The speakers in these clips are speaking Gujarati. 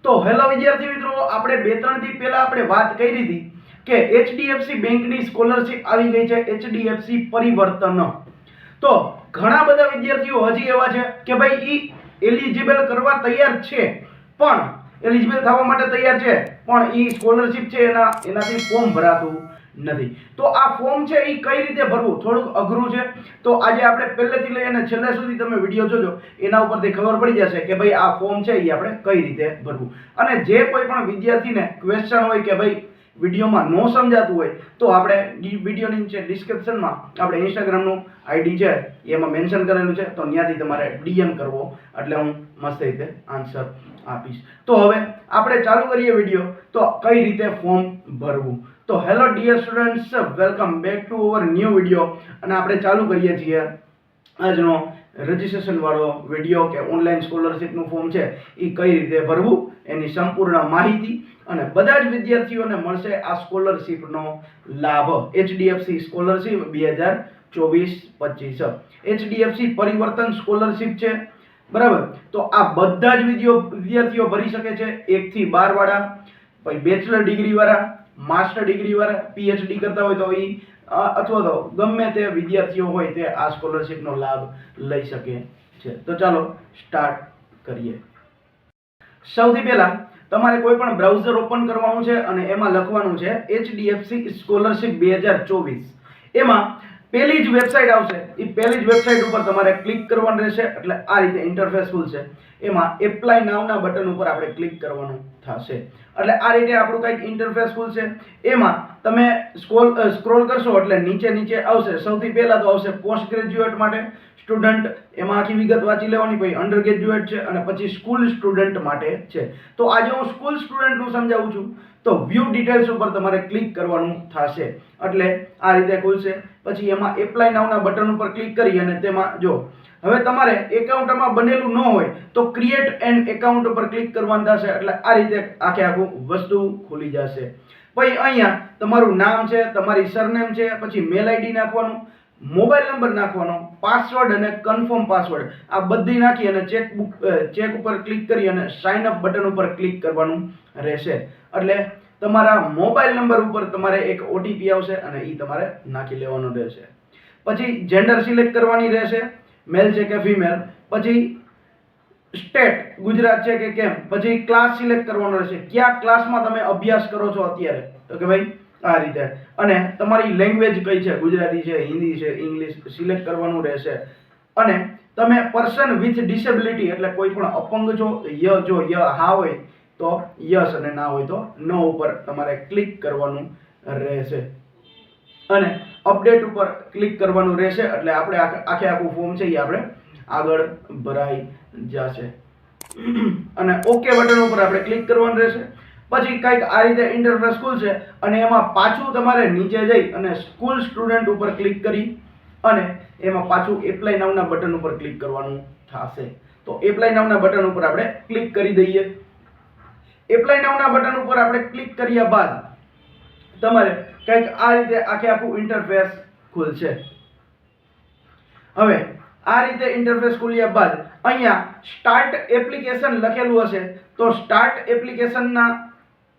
તો હેલો વિદ્યાર્થી મિત્રો, આપણે 2-3 દી પહેલા આપણે વાત કરી હતી કે HDFC બેંકની સ્કોલરશિપ આવી ગઈ છે, HDFC પરિવર્તન. તો ઘણા બધા વિદ્યાર્થીઓ હજી એવા છે કે ભાઈ ઈ એલિજિબલ કરવા તૈયાર છે, પણ એલિજિબલ થવા માટે તૈયાર છે, પણ ઈ સ્કોલરશિપ છે એનાથી ફોર્મ ભરાતું નથી. તો આ ફોર્મ છે એ કઈ રીતે ભરવું થોડુંક અઘરું છે. તો આજે આપણે પહેલેથી લઈ અને છેલ્લે સુધી તમે વિડીયો જોજો, એના ઉપરથી ખબર પડી જશે કે ભાઈ આ ફોર્મ છે એ આપણે કઈ રીતે ભરવું. અને જે કોઈ પણ વિદ્યાર્થીને ક્વેશ્ચન હોય કે ભાઈ વિડીયોમાં ન સમજાતું હોય તો આપણે વિડીયોની નીચે ડિસ્ક્રિપ્શનમાં આપણે ઇન્સ્ટાગ્રામનું આઈડી છે એમાં મેન્શન કરેલું છે, તો ત્યાંથી તમારે ડીએમ કરવો એટલે હું મસ્ત રીતે આન્સર આપીશ. તો હવે આપણે ચાલુ કરીએ વિડીયો. તો કઈ રીતે ફોર્મ ભરવું. તો hello dear students, welcome back to our new video. અને આપણે ચાલુ કરીએ છીએ આજનો રજિસ્ટ્રેશન વાળો વિડીયો કે ઓનલાઈન સ્કોલરશિપનું ફોર્મ છે એ કઈ રીતે ભરવું એની સંપૂર્ણ માહિતી, અને બધા જ વિદ્યાર્થીઓને મળશે આ સ્કોલરશિપનો લાભ. HDFC સ્કોલરશિપ 2024-25 HDFC પરિવર્તન સ્કોલરશિપ છે, બરાબર. તો આ બધા જ વિદ્યાર્થીઓ ભરી શકે છે, 1 થી 12 વાળા, પછી બેચલર ડિગ્રી વાળા, માસ્ટર ડિગ્રી વાળા, PhD કરતા હોય તો ઈ, અથવા તો ગમે તે વિદ્યાર્થીઓ હોય તે આ સ્કોલરશિપનો લાભ લઈ શકે છે. તો ચાલો સ્ટાર્ટ કરીએ. સૌથી પહેલા તમારે કોઈ પણ બ્રાઉઝર ઓપન કરવાનું છે અને એમાં લખવાનું છે HDFC સ્કોલરશિપ 2024. એમાં પહેલી જ વેબસાઇટ આવશે, એ પહેલી જ વેબસાઇટ ઉપર તમારે ક્લિક કરવાનું રહેશે. એટલે આ રીતે ઇન્ટરફેસ ખુલશે. એમાં એપ્લાય નાવના બટન ઉપર આપણે ક્લિક કરવાનું થશે. એટલે આ રીતે આપણું કંઈક ઇન્ટરફેસ ખુલશે. એમાં તમે સ્ક્રોલ કરશો એટલે નીચે આવશે. સૌથી પહેલા તો આવશે પોસ્ટ ગ્રેજ્યુએટ માટે સ્ટુડન્ટ, એમાં આખી વિગત વાંચી લેવાની. પછી અંડર ગ્રેજ્યુએટ છે અને પછી સ્કૂલ સ્ટુડન્ટ માટે છે. તો આજે હું સ્કૂલ સ્ટુડન્ટનું સમજાવું છું. તો વ્યૂ ડિટેલ્સ ઉપર તમારે ક્લિક કરવાનું થશે. એટલે આ રીતે ખુલશે. પછી એમાં એપ્લાય નાવના બટન ઉપર ક્લિક કરી અને તેમાં જો હવે તમારે એકાઉન્ટમાં બનેલું ન હોય તો ક્રિએટ એન એકાઉન્ટ ઉપર ક્લિક કરવાનું થશે. એટલે આ રીતે આખું વસ્તુ ખુલી જશે. પછી અહીંયા તમારું નામ છે, તમારી સરનેમ છે, પછી મેલ આઈડી નાખવાનું, મોબાઈલ નંબર નાખવાનો, પાસવર્ડ અને કન્ફર્મ પાસવર્ડ આ બધી નાખી અને ચેક ઉપર ક્લિક કરી અને સાઇન અપ બટન ઉપર ક્લિક કરવાનું રહેશે. એટલે તમારા મોબાઈલ નંબર ઉપર તમારે એક OTP આવશે અને એ તમારે નાખી લેવાનો રહેશે. પછી જેન્ડર સિલેક્ટ કરવાની રહેશે, મેલ છે કે ફિમેલ. પછી સ્ટેટ ગુજરાત છે કે કેમ. પછી ક્લાસ સિલેક્ટ કરવાનો રહેશે, કયા ક્લાસમાં તમે અભ્યાસ કરો છો અત્યારે, તો કે ભાઈ આ રીતે. અને તમારી લેંગ્વેજ કઈ છે, ગુજરાતી છે, હિન્દી છે, ઇંગ્લિશ સિલેક્ટ કરવાનું રહેશે. અને તમે પર્સન વિથ ડિસેબિલિટી એટલે કોઈ પણ અપંગ છો, જો હા હોય તો યસ અને ના હોય તો નો ઉપર તમારે ક્લિક કરવાનું રહેશે. અને અપડેટ ઉપર ક્લિક કરવાનું રહેશે. એટલે આપણે આખું ફોર્મ છે એ આપણે આગળ ભરાઈ જશે. અને ઓકે બટન ઉપર આપણે ક્લિક કરવાનું રહેશે. પછી કંઈક આ રીતે ઇન્ટરફેસ ખુલશે અને એમાં પાછું તમારે નીચે જઈ અને સ્કૂલ સ્ટુડન્ટ ઉપર ક્લિક કરી અને એમાં પાછું એપ્લાય નાવના બટન ઉપર ક્લિક કરવાનું થશે. તો એપ્લાય નાવના બટન ઉપર આપણે ક્લિક કરી દઈએ. એપ્લાય નાવના બટન ઉપર આપણે ક્લિક કર્યા બાદ તમારે કંઈક આ રીતે આખું ઇન્ટરફેસ ખુલશે. હવે આ રીતે ઇન્ટરફેસ ખુલ્યા બાદ અહીંયા સ્ટાર્ટ એપ્લિકેશન લખેલું હશે, તો સ્ટાર્ટ એપ્લિકેશનના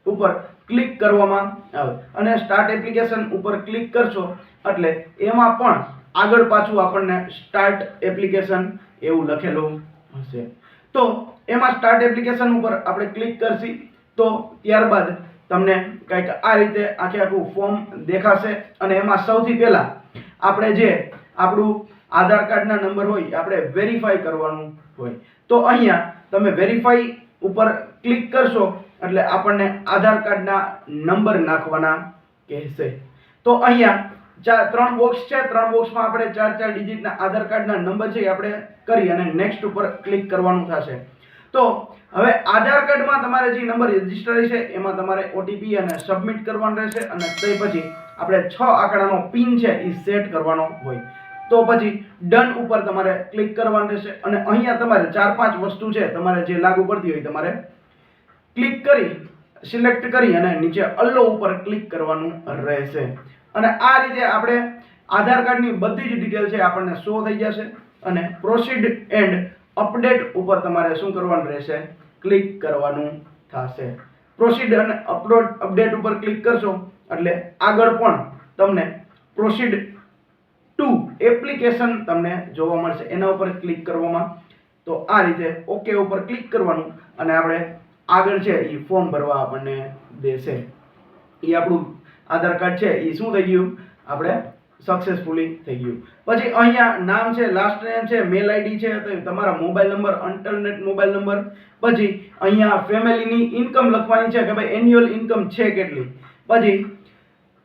ઉપર ક્લિક કરવામાં આવે. અને સ્ટાર્ટ એપ્લિકેશન ઉપર ક્લિક કરશો એટલે એમાં પણ આગળ પાછું આપણને સ્ટાર્ટ એપ્લિકેશન એવું લખેલું હશે. તો એમાં સ્ટાર્ટ એપ્લિકેશન ઉપર આપણે ક્લિક કરશી તો ત્યારબાદ તમને કંઈક આ રીતે આખું ફોર્મ દેખાશે. અને એમાં સૌથી પહેલા આપણે જે આપણું આધાર કાર્ડના નંબર હોય આપણે વેરીફાઈ કરવાનું હોય. તો અહીંયા તમે વેરીફાઈ ઉપર ક્લિક કરશો એટલે આપણને આધાર કાર્ડના નંબર નાખવાના કહેશે. તો અહીંયા 3 બોક્સ છે, 3 બોક્સમાં આપણે 4 ડિજિટના આધાર કાર્ડના નંબર છે આપણે કરી અને નેક્સ્ટ ઉપર ક્લિક કરવાનું થશે. તો હવે આધાર કાર્ડમાં તમારે જે નંબર રજીસ્ટર છે એમાં તમારે OTP અને સબમિટ કરવાનું રહેશે. અને તે પછી આપણે 6 આંકડાનો પિન છે એ સેટ કરવાનો હોય. તો પછી ડન ઉપર તમારે ક્લિક કરવાનું રહેશે. અને અહીંયા તમારે 4-5 વસ્તુ છે તમારે જે લાગુ પડતી હોય તમારે ક્લિક કરી સિલેક્ટ કરી અને નીચે અલ્લો ઉપર ક્લિક કરવાનું રહેશે. અને આ રીતે આપણે આધાર કાર્ડની બધી જ ડિટેલ છે આપણને શો થઈ જશે. અને પ્રોસીડ એન્ડ અપડેટ ઉપર તમારે શું કરવાનું રહેશે, ક્લિક કરવાનું થશે. પ્રોસીડ અને અપલોડ અપડેટ ઉપર ક્લિક કરશો એટલે આગળ પણ તમને પ્રોસીડ ટુ એપ્લિકેશન તમને જોવા મળશે. એના ઉપર ક્લિક કરવામાં તો આ રીતે ઓકે ઉપર ક્લિક કરવાનું અને આપણે આગળ છે એ ફોર્મ ભરવા આપણને દેશે. એ આપણું આધાર કાર્ડ છે એ શું થઈ ગયું, આપણે સક્સેસફુલી થઈ ગયું. પછી અહીંયા નામ છે, લાસ્ટ નેમ છે, મેલ આઈડી છે, તો તમારા mobile number, internet mobile number. પછી અહીંયા ફેમિલીની ઇન્કમ લખવાની છે કે ભાઈ એન્યુઅલ ઇન્કમ છે કેટલી. પછી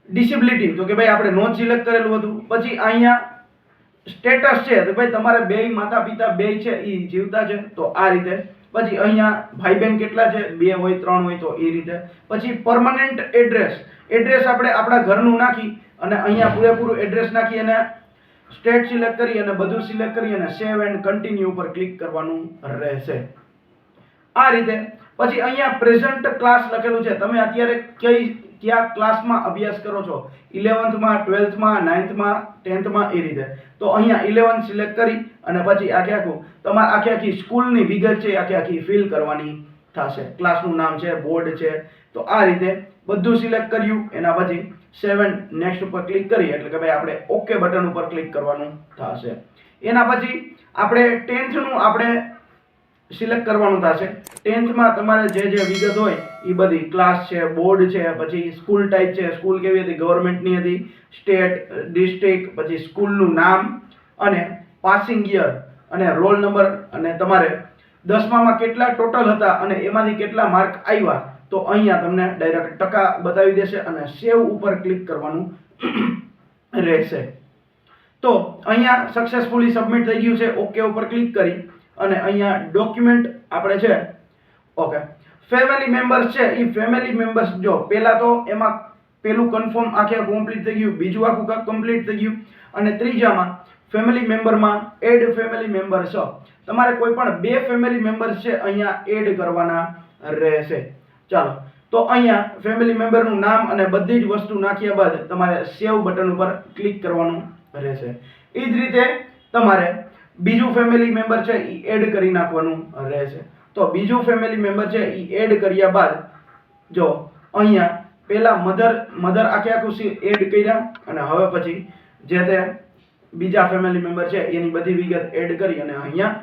ડિસેબિલિટી તો કે ભાઈ આપણે નોટ સિલેક્ટ કરેલું હતું. પછી અહીંયા સ્ટેટસ છે તો ભાઈ તમારે બેય માતા પિતા બેય છે એ જીવતા છે તો આ રીતે. પછી અહીંયા ભાઈ બહેન કેટલા છે, 2 હોય 3 હોય તો એ રીતે. પછી પરમનન્ટ એડ્રેસ આપણે આપણા ઘરનું નાખી અને અહીંયા પૂરેપૂરું એડ્રેસ નાખી અને સ્ટેટ સિલેક્ટ કરી અને બધું સિલેક્ટ કરી અને સેવ એન્ડ કન્ટિન્યુ ઉપર ક્લિક કરવાનું રહેશે આ રીતે. પછી અહીંયા પ્રેઝન્ટ ક્લાસ લખેલું છે, તમે અત્યારે કયા ક્લાસમાં અભ્યાસ કરો છો, 11th માં, 12th માં, 9th માં, 10th માં એ રીતે. તો અહીંયા 11 સિલેક્ટ કરી અને પછી આખું તમારે આખી સ્કૂલની વિગત છે આખી ફિલ કરવાની થશે. ક્લાસનું નામ છે, બોર્ડ છે, તો આ રીતે બધું સિલેક્ટ કર્યું. એના પછી સેવ એન્ડ નેક્સ્ટ ઉપર ક્લિક કરી એટલે કે ભાઈ આપણે ઓકે બટન ઉપર ક્લિક કરવાનું થશે. એના પછી આપણે 10th નું આપણે સિલેક્ટ કરવાનું થશે. 10th માં તમારે જે વિગત હોય એ બધી ક્લાસ છે, બોર્ડ છે, પછી સ્કૂલ ટાઈપ છે, સ્કૂલ કેવી હતી, ગવર્મેન્ટની હતી, સ્ટેટ, ડિસ્ટ્રિક્ટ, પછી સ્કૂલનું નામ અને પાસિંગ યર અને રોલ નંબર અને તમારે 10માં કેટલા ટોટલ હતા અને એમાંથી કેટલા માર્ક આવ્યા તો અહીંયા તમને ડાયરેક્ટ ટકા બતાવી દેશે અને સેવ ઉપર ક્લિક કરવાનું રહેશે. તો અહીંયા સક્સેસફુલી સબમિટ થઈ ગયું છે. ઓકે ઉપર ક્લિક કરી અને અહીંયા ડોક્યુમેન્ટ આપણે છે ઓકે. ફેમિલી મેમ્બર્સ છે એ ફેમિલી મેમ્બર્સ જો પહેલા તો એમાં પેલું કન્ફર્મ કમ્પ્લીટ થઈ ગયું, બીજું આખું કમ્પ્લીટ થઈ ગયું અને ત્રીજામાં ફેમિલી મેમ્બરમાં એડ ફેમિલી મેમ્બર્સ તમારે કોઈ પણ 2 ફેમિલી મેમ્બર્સ છે અહીંયા એડ કરવાના રહેશે. ચાલો તો અહીંયા ફેમિલી મેમ્બરનું નામ અને બધી જ વસ્તુ નાખ્યા બાદ તમારે સેવ બટન ઉપર ક્લિક કરવાનું રહેશે. એ જ રીતે તમારે બીજું ફેમિલી મેમ્બર છે એ એડ કરી નાખવાનું રહેશે. તો બીજું ફેમિલી મેમ્બર છે એ એડ કર્યા બાદ જો અહીંયા પહેલા મધર આખું એડ કર્યા અને હવે પછી જે તે બીજા ફેમિલી મેમ્બર છે એની બધી વિગત એડ કરી અને અહીંયા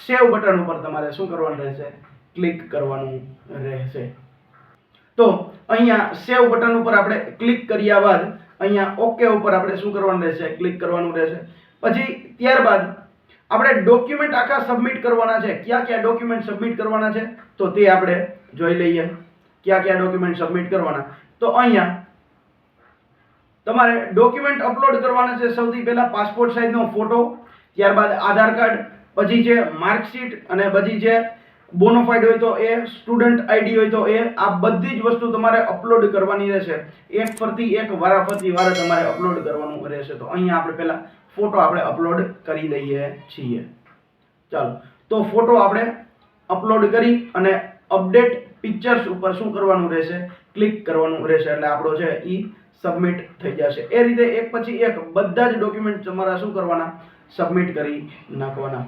સેવ બટન ઉપર તમારે શું કરવાનું રહેશે, ક્લિક કરવાનું રહેશે. તો અહીંયા સેવ બટન ઉપર આપણે ક્લિક કર્યા બાદ અહીંયા ઓકે ઉપર આપણે શું કરવાનું રહેશે, ક્લિક કરવાનું રહેશે. પછી ત્યારબાદ આપણે ડોક્યુમેન્ટ આખા સબમિટ કરવાના છે. કયા ડોક્યુમેન્ટ સબમિટ કરવાના છે તો તે આપણે જોઈ લઈએ. કયા ડોક્યુમેન્ટ સબમિટ કરવાના તો અહીંયા તમારે ડોક્યુમેન્ટ અપલોડ કરવાના છે. સૌથી પહેલા પાસપોર્ટ સાઇઝનો ફોટો, ત્યારબાદ આધાર કાર્ડ, પછી છે માર્કશીટ અને પછી છે બોનોફાઇડ હોય તો એ, સ્ટુડન્ટ આઈડી હોય તો એ. આ બધી જ વસ્તુ તમારે અપલોડ કરવાની રહેશે. એક ફરતી એક વારાફરતી વારે તમારે અપલોડ કરવાનું રહેશે. તો અહીંયા આપણે પહેલા ફોટો આપણે અપલોડ કરી દઈએ છીએ. ચાલો તો ફોટો આપણે અપલોડ કરી અને અપડેટ પિક્ચર્સ ઉપર શું કરવાનું રહેશે, ક્લિક કરવાનું રહેશે એટલે આપણો છે એ સબમિટ થઈ જશે. એ રીતે એક પછી એક બધા જ ડોક્યુમેન્ટ તમારા શું કરવાના, સબમિટ કરી નાખવાના.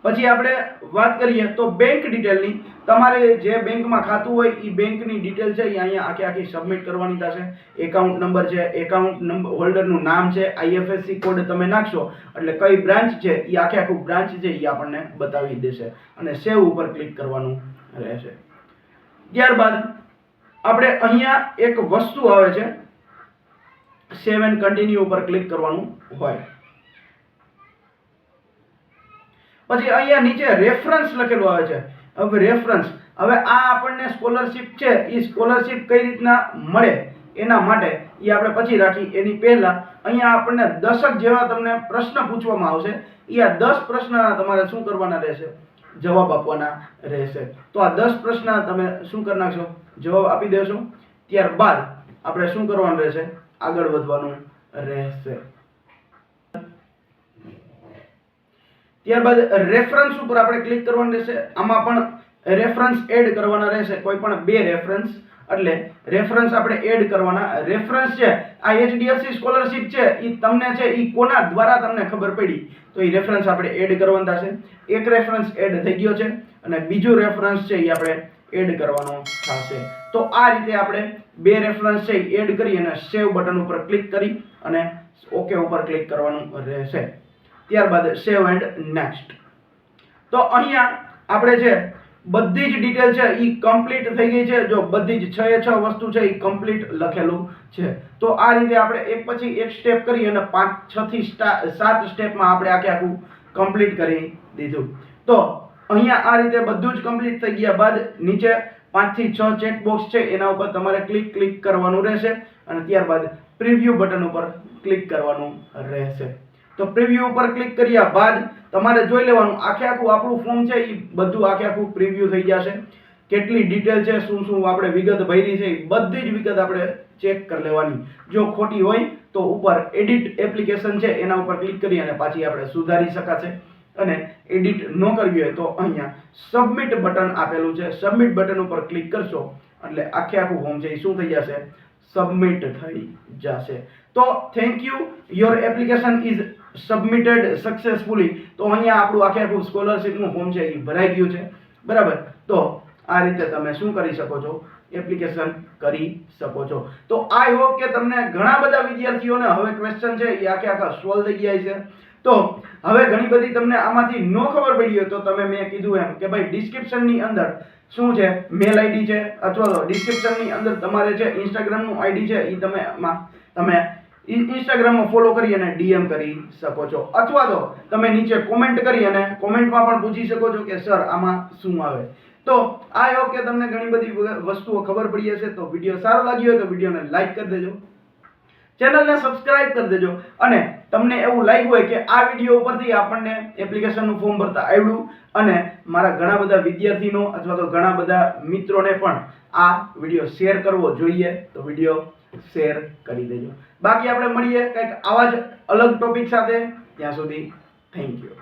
પછી આપણે વાત કરીએ તો બેંક ડિટેલની. તમારે જે બેંકમાં ખાતું હોય એ બેંકની ડિટેલ છે એ અહીંયા આખી સબમિટ કરવાની થશે. એકાઉન્ટ નંબર છે, એકાઉન્ટ નંબર હોલ્ડરનું નામ છે, IFSC કોડ તમે નાખશો એટલે કઈ બ્રાન્ચ છે એ આખું બ્રાન્ચ છે એ આપણને બતાવી દેશે અને સેવ ઉપર ક્લિક કરવાનું રહેશે. ત્યારબાદ આપણે અહીંયા એક વસ્તુ આવે છે, સેવ એન્ડ કન્ટિન્યુ ઉપર ક્લિક કરવાનું હોય. પછી અહીંયા નીચે રેફરન્સ લખેલું આવે છે. હવે રેફરન્સ, હવે આ આપણને સ્કોલરશિપ છે એ સ્કોલરશિપ કઈ રીતના મળે એના માટે એ આપણે પછી રાખી. એની પહેલા અહીંયા આપણને 10 જેવા તમને પ્રશ્ન પૂછવામાં આવશે. એ આ 10 પ્રશ્નના તમારે શું કરવાના રહેશે, જવાબ આપવાના રહેશે. તો આ 10 પ્રશ્ન તમે શું કરી નાખશો, જવાબ આપી દેશો. ત્યારબાદ આપણે શું કરવાનું રહેશે, આગળ વધવાનું રહેશે. ત્યારબાદ રેફરન્સ ઉપર આપણે ક્લિક કરવાનું રહેશે. આમાં પણ રેફરન્સ એડ કરવાના રહેશે. કોઈ પણ 2 રેફરન્સ એટલે રેફરન્સ આપણે એડ કરવાના. રેફરન્સ છે આ HDFC સ્કોલરશિપ છે એ તમને છે એ કોના દ્વારા તમને ખબર પડી તો એ રેફરન્સ આપણે એડ કરવાના થશે. એક રેફરન્સ એડ થઈ ગયો છે અને બીજો રેફરન્સ છે એ આપણે એડ કરવાનો થશે. તો આ રીતે આપણે બે રેફરન્સ છે એડ કરી અને સેવ બટન ઉપર ક્લિક કરી અને ઓકે ઉપર ક્લિક કરવાનું રહેશે. ત્યારબાદ સેવ એન્ડ નેક્સ્ટ. તો અહીંયા આપણે છે બધી જ ડિટેલ છે એ કમ્પ્લીટ થઈ ગઈ છે. જો બધી જ 6 વસ્તુ છે એ કમ્પ્લીટ લખેલું છે. તો આ રીતે આપણે એક પછી એક સ્ટેપ કરી અને 6 થી 7 સ્ટેપમાં આપણે આખું કમ્પ્લીટ કરી દીધું. તો અહીંયા આ રીતે બધું જ કમ્પ્લીટ થઈ ગયા બાદ નીચે 5 થી 6 ચેક બોક્સ છે એના ઉપર તમારે ક્લિક કરવાનું રહેશે અને ત્યારબાદ પ્રિવ્યુ બટન ઉપર ક્લિક કરવાનું રહેશે. તો પ્રિવ્યુ ઉપર ક્લિક કર્યા બાદ તમારે જોઈ લેવાનું આખું આપણું ફોર્મ છે એ બધું આખું પ્રિવ્યુ થઈ જશે. કેટલી ડિટેલ છે, શું આપણે વિગત ભરી છે, બધી જ વિગત આપણે ચેક કરી લેવાની. જો ખોટી હોય તો ઉપર એડિટ એપ્લિકેશન છે એના ઉપર ક્લિક કરી અને પાછી આપણે સુધારી શકાશે. અને એડિટ ન કરવી હોય તો અહીંયા સબમિટ બટન આપેલું છે. સબમિટ બટન ઉપર ક્લિક કરશો એટલે આખું ફોર્મ છે એ શું થઈ જશે? સબમિટ થઈ જશે. તો thank you, your application is submitted successfully. તો અહીંયા આપણું આખું સ્કોલરશિપનું ફોર્મ છે એ ભરાઈ ગયું છે. બરાબર. તો આ રીતે તમે શું કરી શકો છો? એપ્લિકેશન કરી શકો છો. તો આઈ હોપ કે તમને ઘણા બધા વિદ્યાર્થીઓને હવે ક્વેશ્ચન છે એ આખા સોલ્વ થઈ ગયા છે. તો હવે ઘણી બધી તમને આમાંથી ન ખબર પડી હોય તો તમે મેં કીધું એમ કે ભાઈ ડિસ્ક્રિપ્શનની અંદર શું છે મેલ આઈડી છે અથવા તો ડિસ્ક્રિપ્શનની અંદર તમારે છે ઇન્સ્ટાગ્રામનું આઈડી છે એ તમે ઇન્સ્ટાગ્રામમાં ફોલો કરી અને ડીએમ કરી શકો છો અથવા તો તમે નીચે કોમેન્ટ કરી અને કોમેન્ટમાં પણ પૂછી શકો છો કે સર આમાં શું આવે. તો આઈ હોપ કે તમને ઘણી બધી વસ્તુઓ ખબર પડી હશે. તો વિડીયો સારો લાગ્યો હોય તો વિડીયોને લાઈક કરી દેજો, ચેનલને સબસ્ક્રાઇબ કરી દેજો અને તમને એવું લાગ્યું હોય કે આ વિડીયો ઉપરથી આપણને એપ્લિકેશનનું ફોર્મ ભરતા આવડ્યું અને મારા ઘણા બધા વિદ્યાર્થીનો અથવા તો ઘણા બધા મિત્રોને પણ આ વિડીયો શેર કરવો જોઈએ તો વિડીયો શેર કરી દેજો. બાકી આપણે મળીએ કંઈક આવા જ અલગ ટોપિક સાથે. ત્યાં સુધી થેન્ક યુ.